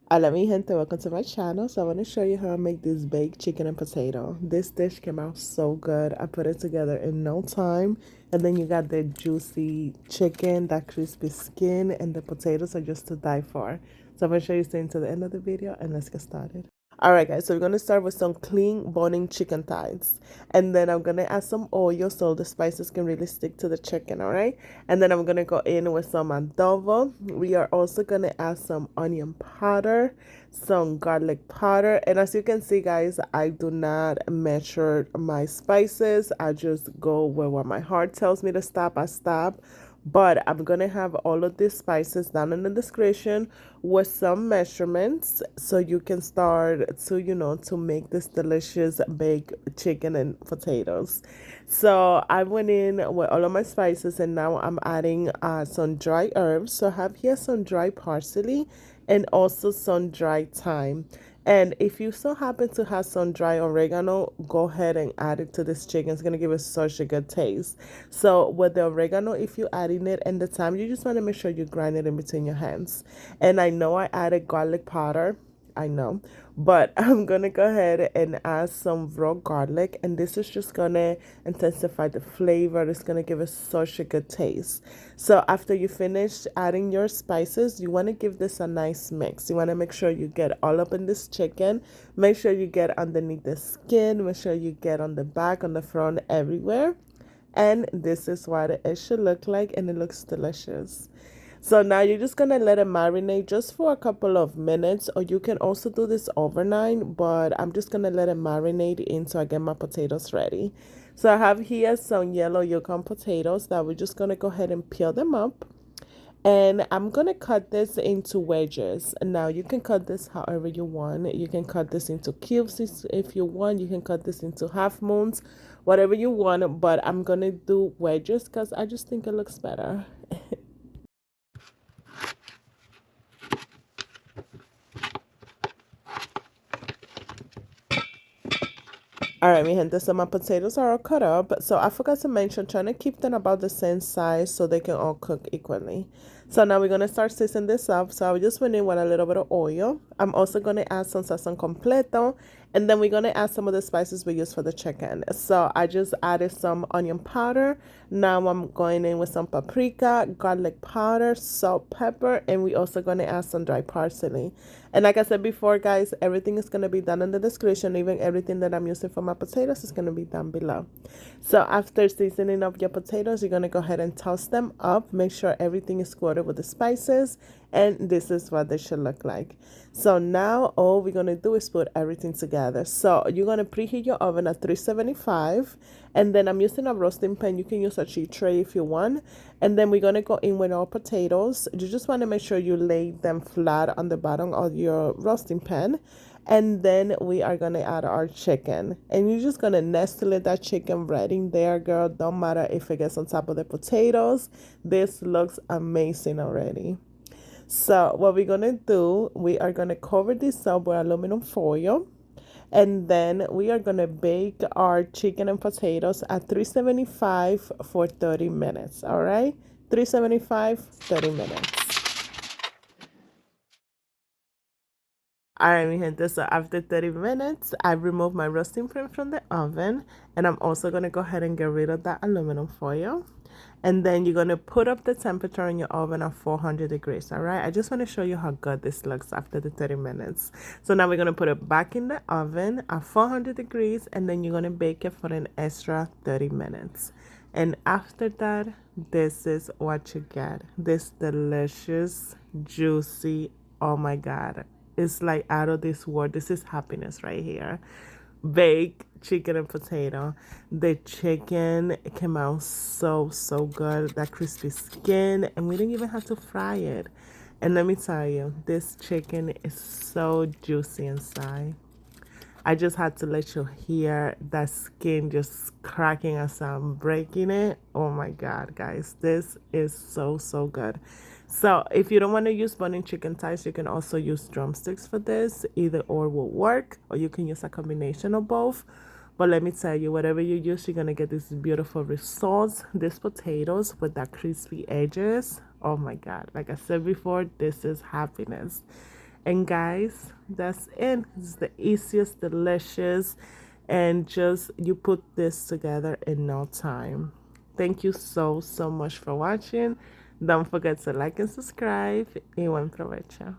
Hola mi gente, welcome to my channel. So I want to show you how I make this baked chicken and potato. This dish came out so good. I put it together in no time. And then you got the juicy chicken, that crispy skin, and the potatoes are just to die for. So I'm going to show you stay to the end of the video and let's get started. Alright guys, so we're going to start with some clean boning chicken thighs. And then I'm going to add some oil so the spices can really stick to the chicken, alright? And then I'm going to go in with some adobo. We are also going to add some onion powder, some garlic powder. And as you can see guys, I do not measure my spices. I just go where my heart tells me to stop, I stop. But I'm gonna have all of these spices down in the description with some measurements so you can start to to make this delicious baked chicken and potatoes. So I went in with all of my spices and now I'm adding some dry herbs. So I have here some dry parsley and also some dry thyme. And if you so happen to have some dry oregano, go ahead and add it to this chicken. It's gonna give it such a good taste. So with the oregano, if you're adding it and the thyme, you just want to make sure you grind it in between your hands. And I know I added garlic powder. I know, but I'm gonna go ahead and add some raw garlic, and this is just gonna intensify the flavor. It's gonna give it such a good taste. So after you finish adding your spices, you want to give this a nice mix. You want to make sure you get all up in this chicken. Make sure you get underneath the skin. Make sure you get on the back, on the front, everywhere. And this is what it should look like, and it looks delicious. So now you're just gonna let it marinate just for a couple of minutes, or you can also do this overnight, but I'm just gonna let it marinate until I get my potatoes ready. So I have here some yellow Yukon potatoes that we're just gonna go ahead and peel them up. And I'm gonna cut this into wedges. Now you can cut this however you want. You can cut this into cubes if you want. You can cut this into half moons, whatever you want. But I'm gonna do wedges because I just think it looks better. All right, mi gente, so my potatoes are all cut up. So I forgot to mention, trying to keep them about the same size so they can all cook equally. So now we're gonna start seasoning this up. So I just went in with a little bit of oil. I'm also gonna add some sazón completo, and then we're gonna add some of the spices we use for the chicken. So I just added some onion powder. Now I'm going in with some paprika, garlic powder, salt, pepper, and we also gonna add some dry parsley. And like I said before, guys, everything is gonna be down in the description. Even everything that I'm using for my potatoes is gonna be down below. So after seasoning up your potatoes, you're gonna go ahead and toss them up. Make sure everything is coated with the spices, and this is what they should look like. So now all we're gonna do is put everything together. So you're gonna preheat your oven at 375, and then I'm using a roasting pan. You can use a cheat tray if you want. And then we're gonna go in with our potatoes. You just want to make sure you lay them flat on the bottom of your roasting pan. And then we are gonna add our chicken, and you're just gonna nestle that chicken right in there, girl. Don't matter if it gets on top of the potatoes. This looks amazing already. So what we're gonna do, we are gonna cover this up with aluminum foil, and then we are gonna bake our chicken and potatoes at 375 for 30 minutes. All right, 375, 30 minutes. All right, mi gente, so after 30 minutes, I removed my roasting pan from the oven, and I'm also gonna go ahead and get rid of that aluminum foil. And then you're gonna put up the temperature in your oven at 400 degrees. All right, I just want to show you how good this looks after the 30 minutes. So now we're gonna put it back in the oven at 400 degrees, and then you're gonna bake it for an extra 30 minutes. And after that, this is what you get. This delicious, juicy, oh my God, it's like out of this world. This is happiness right here. Baked chicken and potato. The chicken came out so good. That crispy skin, and we didn't even have to fry it. And let me tell you, this chicken is so juicy inside. I just had to let you hear that skin just cracking as I'm breaking it. Oh my God, guys, this is so good. So if you don't want to use bone chicken thighs, you can also use drumsticks for this. Either or will work, or you can use a combination of both. But let me tell you, whatever you use, you're going to get these beautiful results. These potatoes with that crispy edges. Oh my God. Like I said before, this is happiness. And guys, that's it. It's the easiest, delicious, and just you put this together in no time. Thank you so much for watching. Don't forget to like and subscribe. Y buen provecho.